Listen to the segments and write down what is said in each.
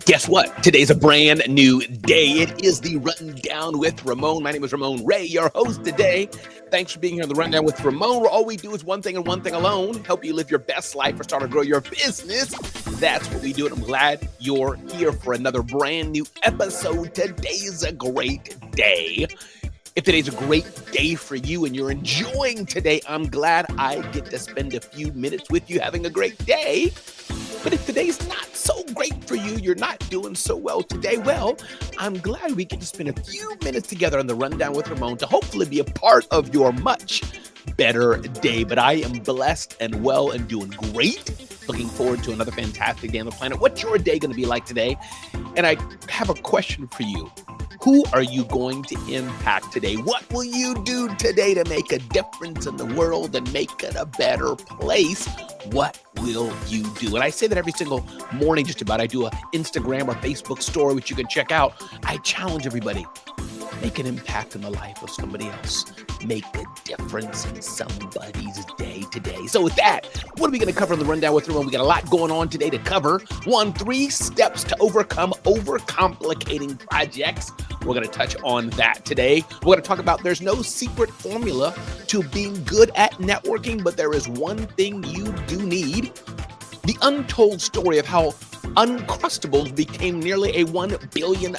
Guess what? Today's a brand new day. It is the Rundown with Ramon. My name is Ramon Ray, your host today. Thanks for being here on the Rundown with Ramon, where all we do is one thing and one thing alone: help you live your best life or start or grow your business. That's what we do, and I'm glad you're here for another brand new episode. Today's a great day. If today's a great day for you and you're enjoying today, I'm glad I get to spend a few minutes with you having a great day. But if today's not so great for you, you're not doing so well today, well, I'm glad we get to spend a few minutes together on the Rundown with Ramon to hopefully be a part of your much better day. But I am blessed and well and doing great. Looking forward to another fantastic day on the planet. What's your day going to be like today? And I have a question for you. Who are you going to impact today? What will you do today to make a difference in the world and make it a better place? What will you do? And I say that every single morning just about. I do an Instagram or Facebook story, which you can check out. I challenge everybody. Make an impact in the life of somebody else. Make a difference in somebody's day today. So with that, what are we going to cover in the Rundown with Ramon? We got a lot going on today to cover. 3 steps to overcome overcomplicating projects. We're going to touch on that today. We're going to talk about there's no secret formula to being good at networking, but there is one thing you do need. The untold story of how Uncrustables became nearly a $1 billion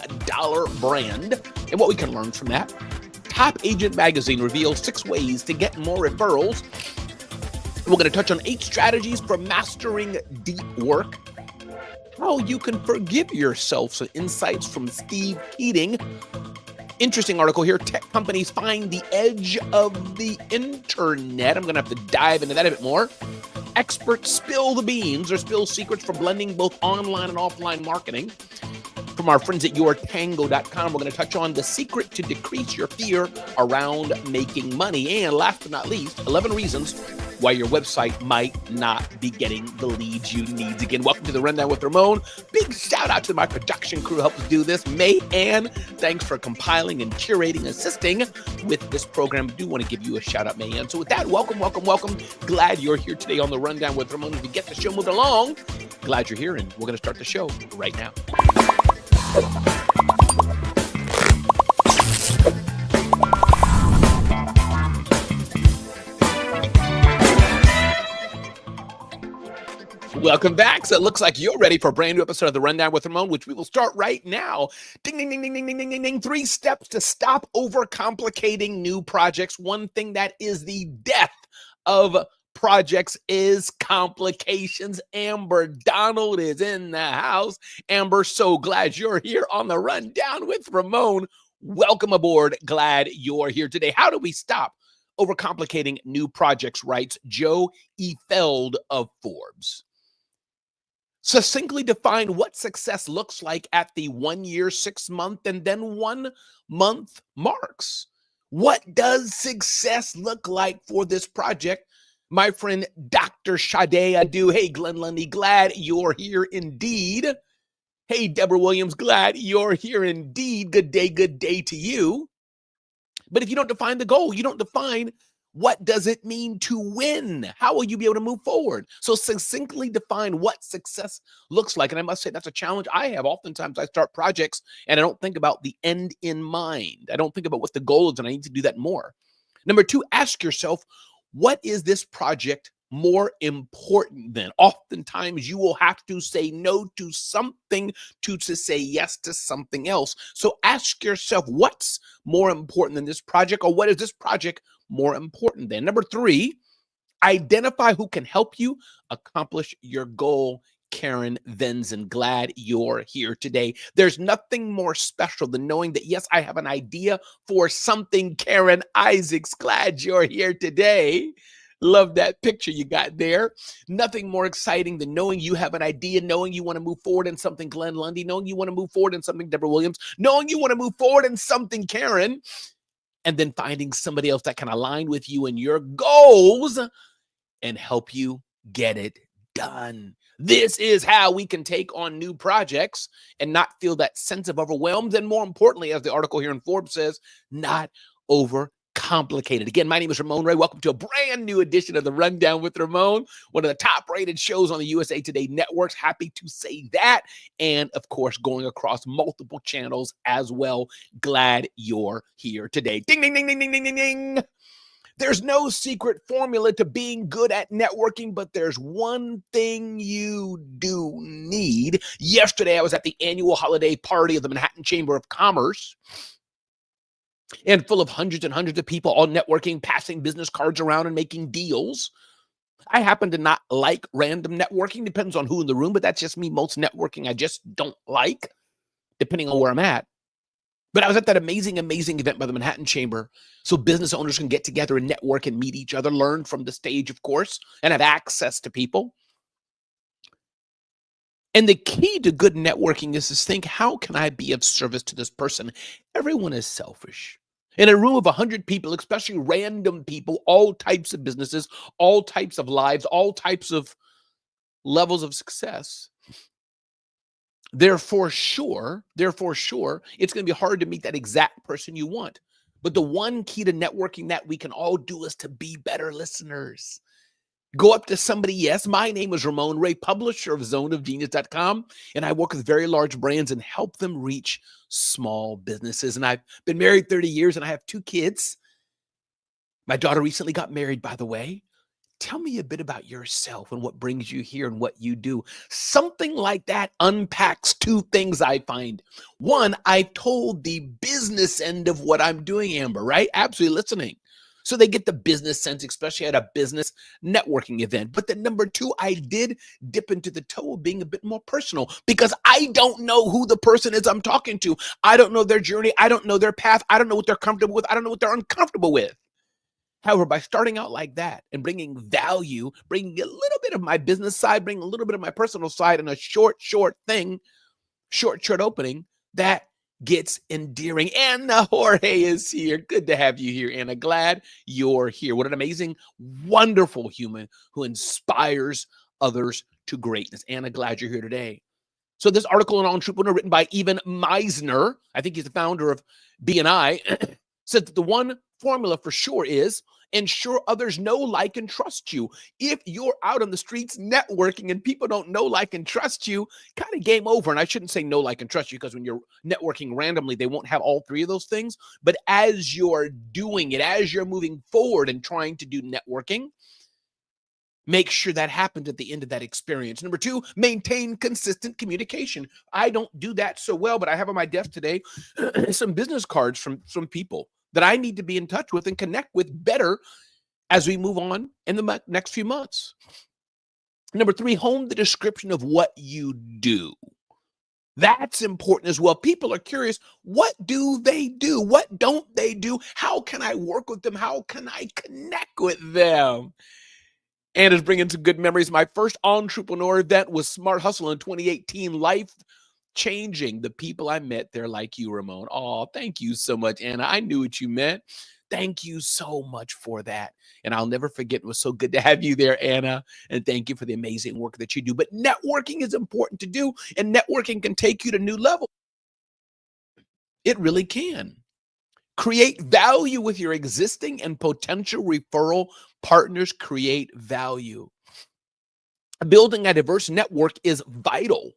brand and what we can learn from that. Top Agent Magazine reveals 6 ways to get more referrals. We're going to touch on 8 strategies for mastering deep work. How you can forgive yourself. Some insights from Steve Keating. Interesting article here. Tech companies find the edge of the internet. I'm going to have to dive into that a bit more. Experts spill the beans or spill secrets for blending both online and offline marketing. From our friends at yourtango.com, we're going to touch on the secret to decrease your fear around making money. And last but not least, 11 reasons why your website might not be getting the leads you need. Again, welcome to the Rundown with Ramon. Big shout out to my production crew who helps do this. May Ann, thanks for compiling and curating, assisting with this program. I do want to give you a shout out, May Ann. So with that, welcome. Glad you're here today on the Rundown with Ramon. If you get the show moved along, glad you're here, and we're going to start the show right now. Welcome back. So it looks like you're ready for a brand new episode of the Rundown with Ramon, which we will start right now. Ding, ding, ding, ding, ding, ding, ding, ding, ding. 3 steps to stop overcomplicating new projects. One thing that is the death of projects is complications. Amber Donald is in the house. Amber, so glad you're here on the Rundown with Ramon. Welcome aboard. Glad you're here today. How do we stop overcomplicating new projects, writes Joe E. Feld of Forbes. Succinctly define what success looks like at the 1 year, 6 month, and then 1 month marks. What does success look like for this project? My friend, Dr. Sade Adu. Hey, Glenn Lundy, glad you're here indeed. Hey, Deborah Williams, glad you're here indeed. Good day to you. But if you don't define the goal, you don't define what does it mean to win? How will you be able to move forward? So succinctly define what success looks like. And I must say that's a challenge I have. Oftentimes I start projects and I don't think about the end in mind. I don't think about what the goal is, and I need to do that more. Number 2, ask yourself, what is this project more important than? Oftentimes you will have to say no to something to say yes to something else. So ask yourself, what's more important than this project, or what is this project more important than? Number 3, identify who can help you accomplish your goal. Karen Venzen, glad you're here today. There's nothing more special than knowing that, yes, I have an idea for something. Karen Isaacs, glad you're here today. Love that picture you got there. Nothing more exciting than knowing you have an idea, knowing you want to move forward in something, Glenn Lundy, knowing you want to move forward in something, Deborah Williams, knowing you want to move forward in something, Karen, and then finding somebody else that can align with you and your goals and help you get it done. This is how we can take on new projects and not feel that sense of overwhelmed. And more importantly, as the article here in Forbes says, not overcomplicated overcomplicated. Again, my name is Ramon Ray. Welcome to a brand new edition of the Rundown with Ramon, one of the top-rated shows on the USA Today networks. Happy to say that. And, of course, going across multiple channels as well. Glad you're here today. Ding, ding, ding, ding, ding, ding, ding, ding. There's no secret formula to being good at networking, but there's one thing you do need. Yesterday, I was at the annual holiday party of the Manhattan Chamber of Commerce, and full of hundreds and hundreds of people all networking, passing business cards around and making deals. I happen to not like random networking. Depends on who in the room, but that's just me. Most networking I just don't like, depending on where I'm at. But I was at that amazing event by the Manhattan Chamber, so business owners can get together and network and meet each other, learn from the stage, of course, and have access to people. And the key to good networking is to think, how can I be of service to this person? Everyone is selfish. In a room of 100 people, especially random people, all types of businesses, all types of lives, all types of levels of success, Therefore, sure, it's going to be hard to meet that exact person you want. But the one key to networking that we can all do is to be better listeners. Go up to somebody. Yes, my name is Ramon Ray, publisher of zoneofgenius.com, and I work with very large brands and help them reach small businesses. And I've been married 30 years, and I have 2 kids. My daughter recently got married, by the way. Tell me a bit about yourself and what brings you here and what you do. Something like that unpacks 2 things I find. One, I've told the business end of what I'm doing, Amber, right? Absolutely listening. So they get the business sense, especially at a business networking event. But then number 2, I did dip into the toe of being a bit more personal because I don't know who the person is I'm talking to. I don't know their journey. I don't know their path. I don't know what they're comfortable with. I don't know what they're uncomfortable with. However, by starting out like that and bringing value, bringing a little bit of my business side, bringing a little bit of my personal side in a short opening, that gets endearing. Anna Jorge is here. Good to have you here, Anna. Glad you're here. What an amazing, wonderful human who inspires others to greatness. Anna, glad you're here today. So this article in Entrepreneur written by Evan Meisner, I think he's the founder of BNI, said that the one formula for sure is ensure others know, like, and trust you. If you're out on the streets networking and people don't know, like, and trust you, kind of game over. And I shouldn't say know, like, and trust you because when you're networking randomly, they won't have all 3 of those things. But as you're doing it, as you're moving forward and trying to do networking, make sure that happens at the end of that experience. Number 2, maintain consistent communication. I don't do that so well, but I have on my desk today some business cards from people that I need to be in touch with and connect with better as we move on in the next few months. Number 3, hone the description of what you do. That's important as well. People are curious, what do they do? What don't they do? How can I work with them? How can I connect with them? And is bringing some good memories. My first entrepreneur event was Smart Hustle in 2018. Life changing. The people I met there, like you, Ramon. Oh, thank you so much, Anna. I knew what you meant. Thank you so much for that. And I'll never forget. It was so good to have you there, Anna. And thank you for the amazing work that you do. But networking is important to do, and networking can take you to new levels. It really can. Create value with your existing and potential referral partners. Create value. Building a diverse network is vital.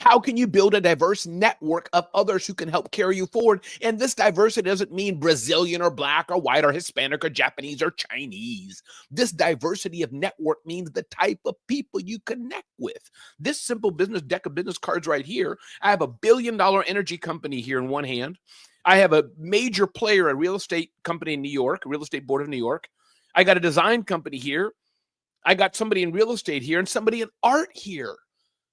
How can you build a diverse network of others who can help carry you forward? And this diversity doesn't mean Brazilian or Black or white or Hispanic or Japanese or Chinese. This diversity of network means the type of people you connect with. This simple business deck of business cards right here. I have a $1 billion energy company here in one hand. I have a major player, a real estate company in New York, a real estate board of New York. I got a design company here. I got somebody in real estate here and somebody in art here.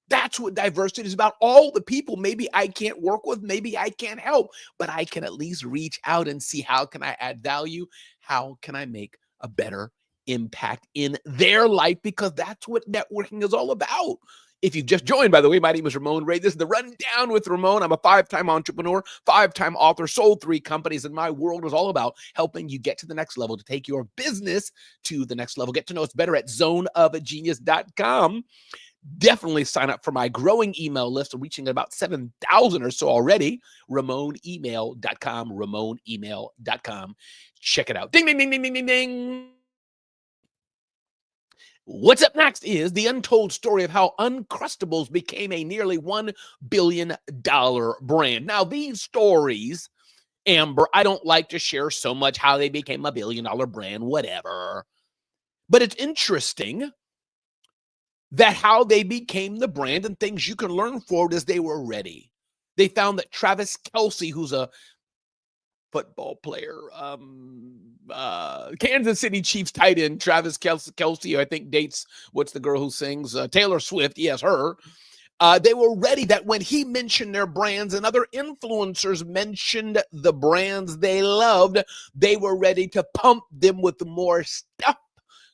That's what diversity is about. All the people maybe I can't work with, maybe I can't help, but I can at least reach out and see how can I add value? How can I make a better impact in their life? Because that's what networking is all about. If you've just joined, by the way, my name is Ramon Ray. This is the Rundown with Ramon. I'm a 5-time entrepreneur, 5-time author, sold 3 companies, and my world is all about helping you get to the next level, to take your business to the next level. Get to know us better at zoneofgenius.com. definitely sign up for my growing email list. I'm reaching about 7,000 or so already. RamonEmail.com, RamonEmail.com. Check it out. Ding, ding, ding, ding, ding, ding, ding. What's up next is the untold story of how Uncrustables became a nearly $1 billion brand. Now, these stories, Amber, I don't like to share so much how they became a $1 billion brand, whatever. But it's interesting that how they became the brand and things you can learn for it as they were ready. They found that Travis Kelce, who's a football player, Kansas City Chiefs tight end, Travis Kelce, I think dates, what's the girl who sings? Taylor Swift, yes, her. They were ready that when he mentioned their brands and other influencers mentioned the brands they loved, they were ready to pump them with more stuff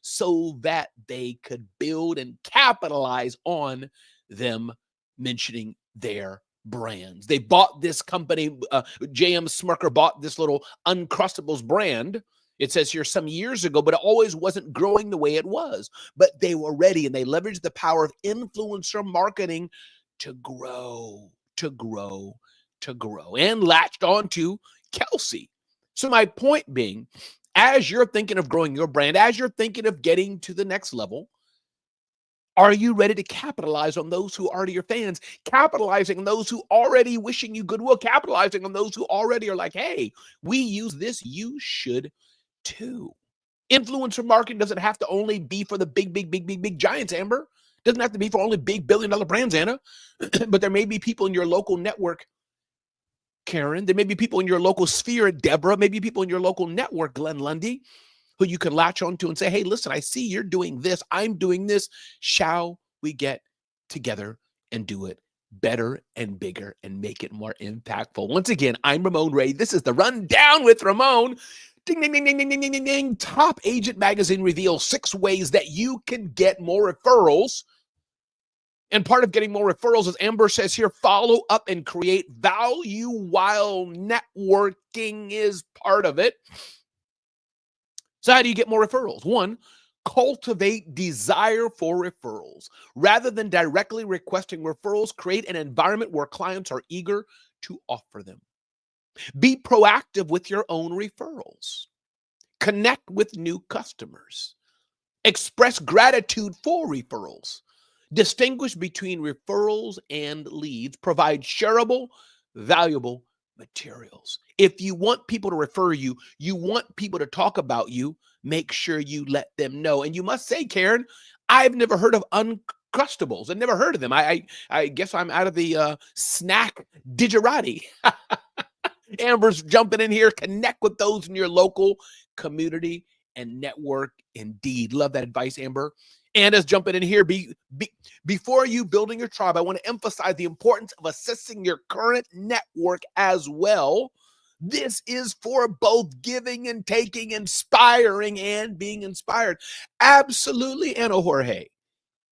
so that they could build and capitalize on them mentioning their brands. They bought this company, J.M. Smucker bought this little Uncrustables brand. It says here some years ago, but it always wasn't growing the way it was. But they were ready and they leveraged the power of influencer marketing to grow, and latched onto Kelce. So my point being, as you're thinking of growing your brand, as you're thinking of getting to the next level, are you ready to capitalize on those who are already your fans, capitalizing on those who already wishing you goodwill, capitalizing on those who already are like, hey, we use this, you should too. Influencer marketing doesn't have to only be for the big giants, Amber. Doesn't have to be for only big billion-dollar brands, Anna. But there may be people in your local network, Karen. There may be people in your local sphere, Deborah. Maybe people in your local network, Glenn Lundy, who you can latch onto and say, hey, listen, I see you're doing this. I'm doing this. Shall we get together and do it better and bigger and make it more impactful? Once again, I'm Ramon Ray. This is the Rundown with Ramon. Ding, ding, ding, ding, ding, ding, ding, ding. Top Agent Magazine reveals 6 ways that you can get more referrals. And part of getting more referrals, as Amber says here, follow up and create value while networking is part of it. So how do you get more referrals? 1, cultivate desire for referrals. Rather than directly requesting referrals, create an environment where clients are eager to offer them. Be proactive with your own referrals. Connect with new customers. Express gratitude for referrals. Distinguish between referrals and leads. Provide shareable, valuable materials. If you want people to refer you, you want people to talk about you, make sure you let them know. And you must say, Karen, I've never heard of Uncrustables. I've never heard of them. I guess I'm out of the snack digerati. Amber's jumping in here. Connect with those in your local community and network. Indeed. Love that advice, Amber. Anna's jumping in here. Before you building your tribe, I want to emphasize the importance of assessing your current network as well. This is for both giving and taking, inspiring and being inspired. Absolutely, Anna Jorge.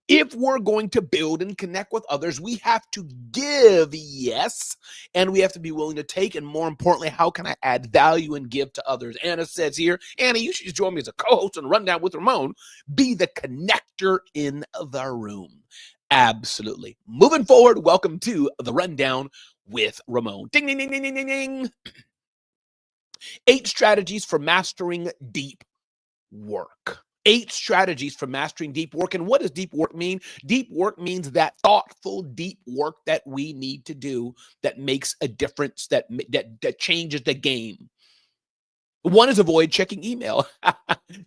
If we're going to build and connect with others, we have to give, yes, and we have to be willing to take. And more importantly, how can I add value and give to others? Anna says here, Anna, you should join me as a co-host on Rundown with Ramon. Be the connector in the room. Absolutely. Moving forward, welcome to the Rundown with Ramon. Ding, ding, ding, ding, ding, ding, ding. 8 strategies for mastering deep work. 8 strategies for mastering deep work. And what does deep work mean? Deep work means that thoughtful, deep work that we need to do that makes a difference, that changes the game. 1 is avoid checking email.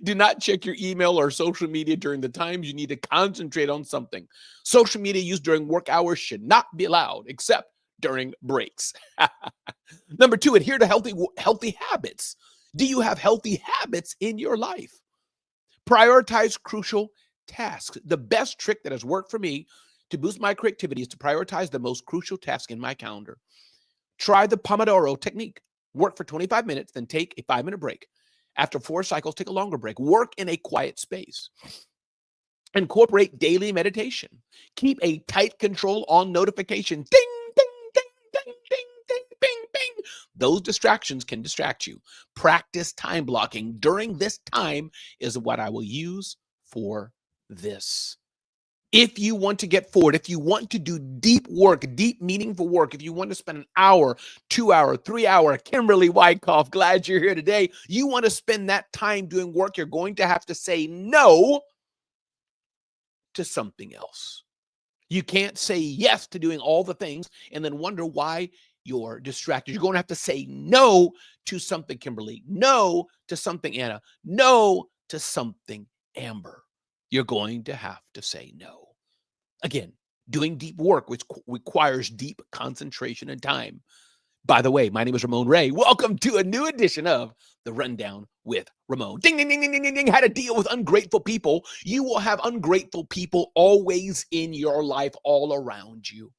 Do not check your email or social media during the times you need to concentrate on something. Social media used during work hours should not be allowed, except during breaks. Number 2, adhere to healthy habits. Do you have healthy habits in your life? Prioritize crucial tasks. The best trick that has worked for me to boost my creativity is to prioritize the most crucial task in my calendar. Try the Pomodoro technique. Work for 25 minutes, then take a 5-minute break. After 4 cycles, take a longer break. Work in a quiet space. Incorporate daily meditation. Keep a tight control on notifications. Ding, ding, ding, ding, ding, ding, bing, bing. Those distractions can distract you. Practice time blocking. During this time is what I will use for this. If you want to get forward, if you want to do deep work, deep, meaningful work, if you want to spend an hour, 2 hour, 3 hour, Kimberly Wyckoff, glad you're here today. You want to spend that time doing work, you're going to have to say no to something else. You can't say yes to doing all the things and then wonder why you're distracted. You're going to have to say no to something, Kimberly. No to something, Anna. No to something, Amber. You're going to have to say no. Again, doing deep work, which requires deep concentration and time. By the way, my name is Ramon Ray. Welcome to a new edition of The Rundown with Ramon. Ding, ding, ding, ding, ding, ding, ding. How to deal with ungrateful people. You will have ungrateful people always in your life, all around you.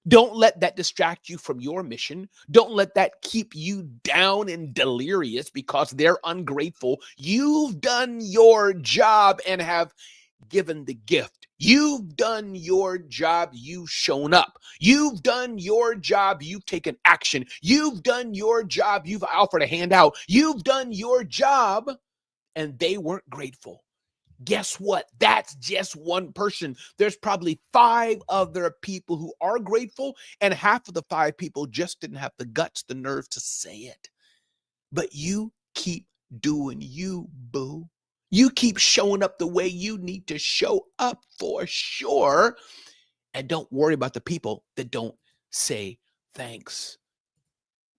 Don't let that distract you from your mission. Don't let that keep you down and delirious because they're ungrateful. You've done your job and have given the gift. You've done your job. You've shown up. You've done your job. You've taken action. You've done your job. You've offered a handout. You've done your job, and they weren't grateful. Guess what? That's just one person. There's probably 5 other people who are grateful, and half of the 5 people just didn't have the guts, the nerve to say it. But you keep doing you, boo. You keep showing up the way you need to show up for sure. And don't worry about the people that don't say thanks.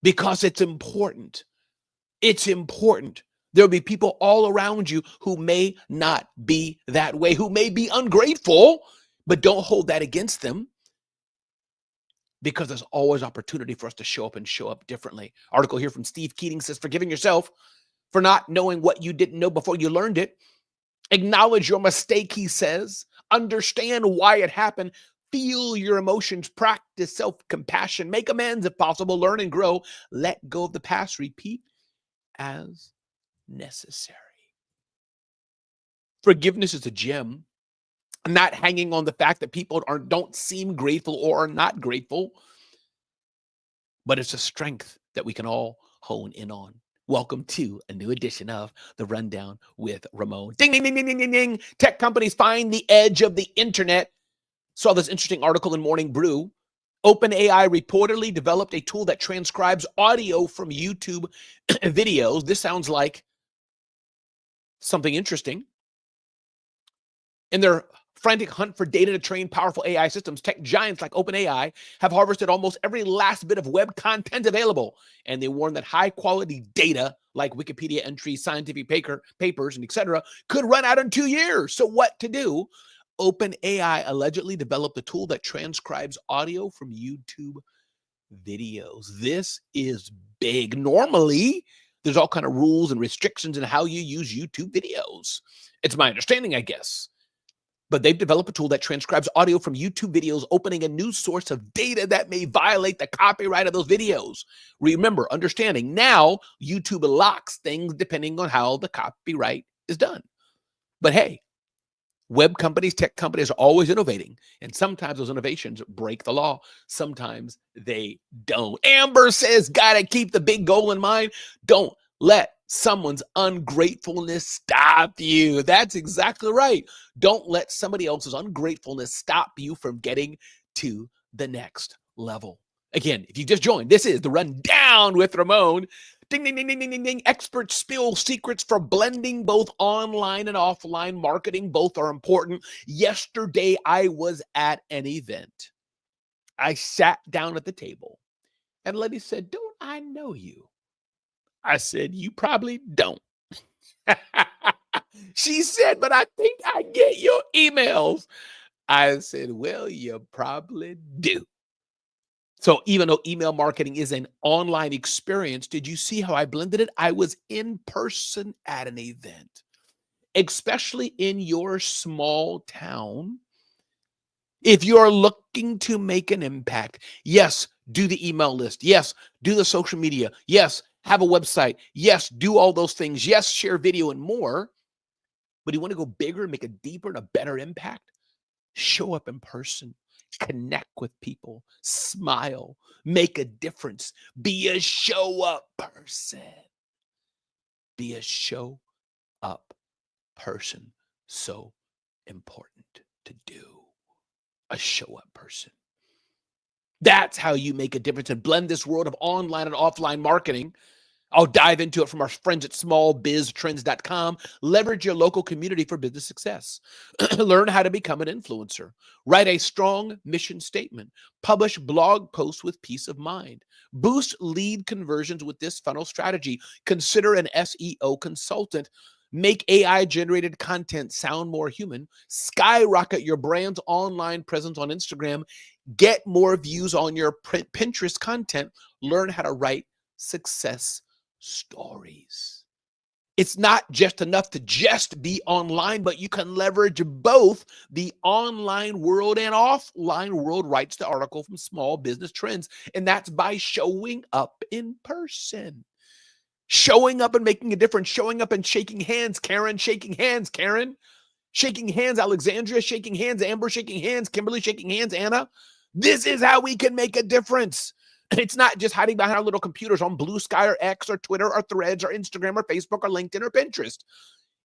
Because it's important. It's important. There'll be people all around you who may not be that way, who may be ungrateful, but don't hold that against them because there's always opportunity for us to show up and show up differently. Article here from Steve Keating says, forgiving yourself for not knowing what you didn't know before you learned it. Acknowledge your mistake, he says. Understand why it happened. Feel your emotions. Practice self-compassion. Make amends if possible. Learn and grow. Let go of the past. Repeat as necessary. Forgiveness is a gem, not hanging on the fact that people don't seem grateful or are not grateful, but it's a strength that we can all hone in on. Welcome to a new edition of The Rundown with Ramon. Ding, ding, ding, ding, ding, ding, ding. Tech companies find the edge of the internet. Saw this interesting article in Morning Brew. OpenAI reportedly developed a tool that transcribes audio from YouTube videos. This sounds like something interesting. In their frantic hunt for data to train powerful AI systems, tech giants like OpenAI have harvested almost every last bit of web content available. And they warn that high-quality data, like Wikipedia entries, scientific papers, and etc., could run out in 2 years. So what to do? OpenAI allegedly developed a tool that transcribes audio from YouTube videos. This is big. Normally, there's all kind of rules and restrictions in how you use YouTube videos. It's my understanding, I guess. But they've developed a tool that transcribes audio from YouTube videos, opening a new source of data that may violate the copyright of those videos. Remember, understanding now, YouTube locks things depending on how the copyright is done. But hey, web companies, tech companies are always innovating. And sometimes those innovations break the law. Sometimes they don't. Amber says, gotta keep the big goal in mind. Don't let someone's ungratefulness stop you. That's exactly right. Don't let somebody else's ungratefulness stop you from getting to the next level. Again, if you just joined, this is The Rundown with Ramon. Ding, ding, ding, ding, ding, ding, ding. Experts spill secrets for blending both online and offline marketing. Both are important. Yesterday, I was at an event. I sat down at the table, and a lady said, "Don't I know you?" I said, "You probably don't." She said, "But I think I get your emails." I said, "Well, you probably do." So even though email marketing is an online experience, did you see how I blended it? I was in person at an event, especially in your small town. If you're looking to make an impact, yes, do the email list. Yes, do the social media. Yes, have a website. Yes, do all those things. Yes, share video and more. But you want to go bigger and make a deeper and a better impact? Show up in person, connect with people, smile, make a difference. Be a show up person. Be a show up person. So important. to do. A show up person. That's how you make a difference and blend this world of online and offline marketing. I'll dive into it from our friends at smallbiztrends.com. Leverage your local community for business success. Learn how to become an influencer. Write a strong mission statement. Publish blog posts with peace of mind. Boost lead conversions with this funnel strategy. Consider an SEO consultant. Make AI-generated content sound more human. Skyrocket your brand's online presence on Instagram. Get more views on your Pinterest content. Learn how to write success stories. It's not just enough to just be online, but you can leverage both the online world and offline world. Writes the article from Small Business Trends, and that's by showing up in person. Showing up and making a difference. Showing up and shaking hands, Karen. Shaking hands, Karen. Shaking hands, Alexandria. Shaking hands, Amber. Shaking hands, Kimberly. Shaking hands, Anna. This is how we can make a difference. It's not just hiding behind our little computers on Blue Sky or X or Twitter or Threads or Instagram or Facebook or LinkedIn or Pinterest.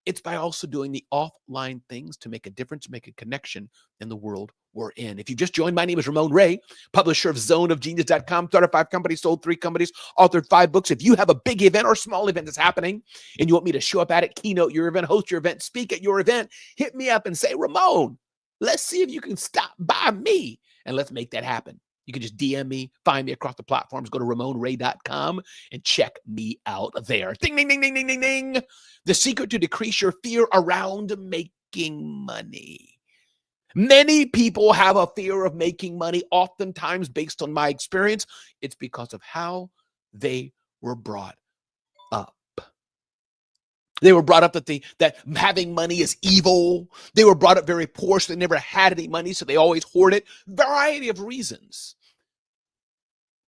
It's by also doing the offline things to make a difference, make a connection in the world we're in. If you just joined, my name is Ramon Ray, publisher of zoneofgenius.com, started 5 companies, sold 3 companies, authored 5 books. If you have a big event or small event that's happening and you want me to show up at it, keynote your event, host your event, speak at your event, hit me up and say, Ramon, let's see if you can stop by me and let's make that happen. You can just DM me, find me across the platforms, go to RamonRay.com and check me out there. Ding, ding, ding, ding, ding, ding, ding. The secret to decrease your fear around making money. Many people have a fear of making money, oftentimes based on my experience. It's because of how they were brought up. They were brought up that having money is evil. They were brought up very poor, so they never had any money, so they always hoard it. Variety of reasons.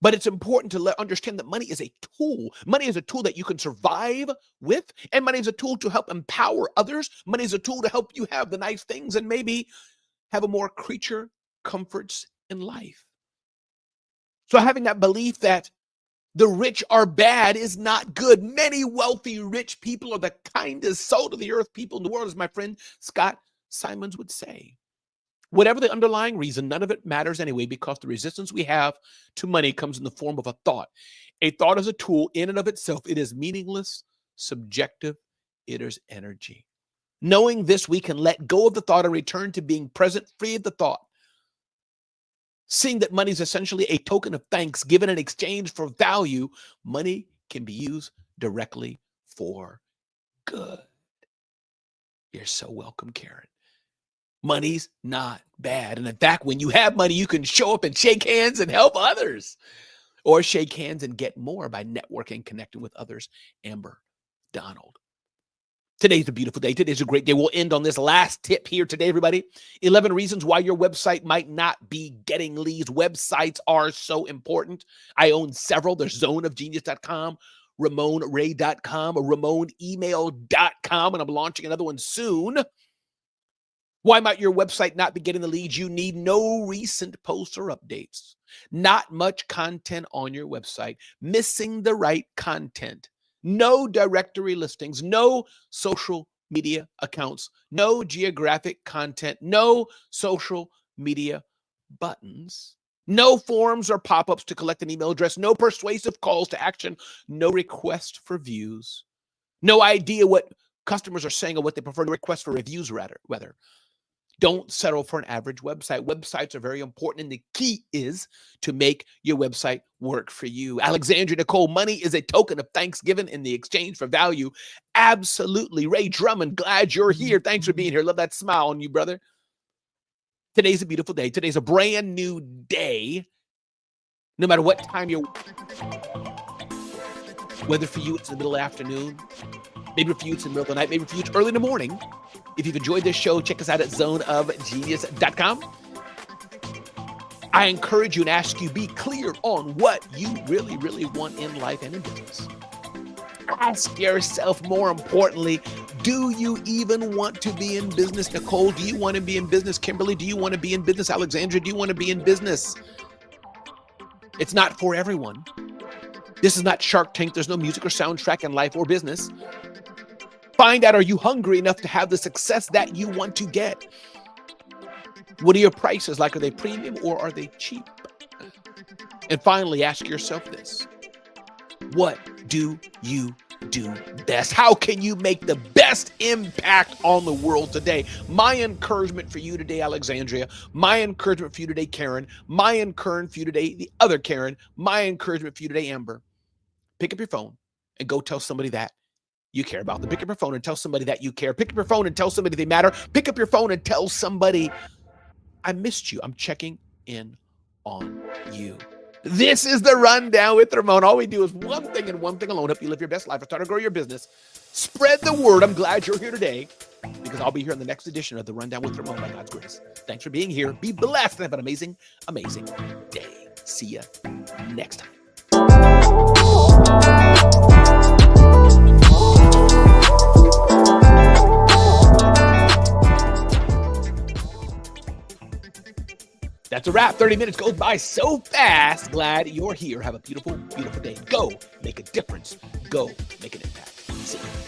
But it's important to understand that money is a tool. Money is a tool that you can survive with, and money is a tool to help empower others. Money is a tool to help you have the nice things and maybe have a more creature comforts in life. So having that belief that the rich are bad is not good. Many wealthy, rich people are the kindest, salt of the earth people in the world, as my friend Scott Simons would say. Whatever the underlying reason, none of it matters anyway, because the resistance we have to money comes in the form of a thought. A thought is a tool in and of itself. It is meaningless, subjective. It is energy. Knowing this, we can let go of the thought and return to being present, free of the thought. Seeing that money is essentially a token of thanks given in exchange for value, money can be used directly for good. You're so welcome, Karen. Money's not bad. And in fact, when you have money, you can show up and shake hands and help others, or shake hands and get more by networking, connecting with others. Amber Donald. Today's a beautiful day. Today's a great day. We'll end on this last tip here today, everybody. 11 reasons why your website might not be getting leads. Websites are so important. I own several. There's zoneofgenius.com, RamonRay.com, or RamonEmail.com, and I'm launching another one soon. Why might your website not be getting the leads? You need no recent posts or updates. Not much content on your website. Missing the right content. No directory listings. No social media accounts. No geographic content. No social media buttons. No forms or pop-ups to collect an email address. No persuasive calls to action. No request for views. No idea what customers are saying or what they prefer. No request for reviews, rather. Don't settle for an average website. Websites are very important, and the key is to make your website work for you. Alexandria Nicole, money is a token of thanks given in the exchange for value. Absolutely. Ray Drummond, glad you're here. Thanks for being here. Love that smile on you, brother. Today's a beautiful day. Today's a brand new day. No matter what time you're, whether for you it's in the middle of the afternoon, maybe for you it's in the middle of the night, maybe for you it's early in the morning. If you've enjoyed this show, check us out at zoneofgenius.com. I encourage you and ask you, be clear on what you really, really want in life and in business. Ask yourself, more importantly, do you even want to be in business? Nicole, do you want to be in business? Kimberly, do you want to be in business? Alexandra, do you want to be in business? It's not for everyone. This is not Shark Tank. There's no music or soundtrack in life or business. Find out, are you hungry enough to have the success that you want to get? What are your prices like? Are they premium or are they cheap? And finally, ask yourself this. What do you do best? How can you make the best impact on the world today? My encouragement for you today, Alexandria. My encouragement for you today, Karen. My encouragement for you today, the other Karen. My encouragement for you today, Amber. Pick up your phone and go tell somebody that you care about them. Pick up your phone and tell somebody that you care. Pick up your phone and tell somebody they matter. Pick up your phone and tell somebody, I missed you. I'm checking in on you. This is the Rundown with Ramon. All we do is one thing and one thing alone. Help you live your best life. Start to grow your business. Spread the word. I'm glad you're here today because I'll be here in the next edition of the Rundown with Ramon by God's grace. Thanks for being here. Be blessed and have an amazing, amazing day. See you next time. That's a wrap. 30 minutes goes by so fast. Glad you're here. Have a beautiful, beautiful day. Go make a difference. Go make an impact. See you.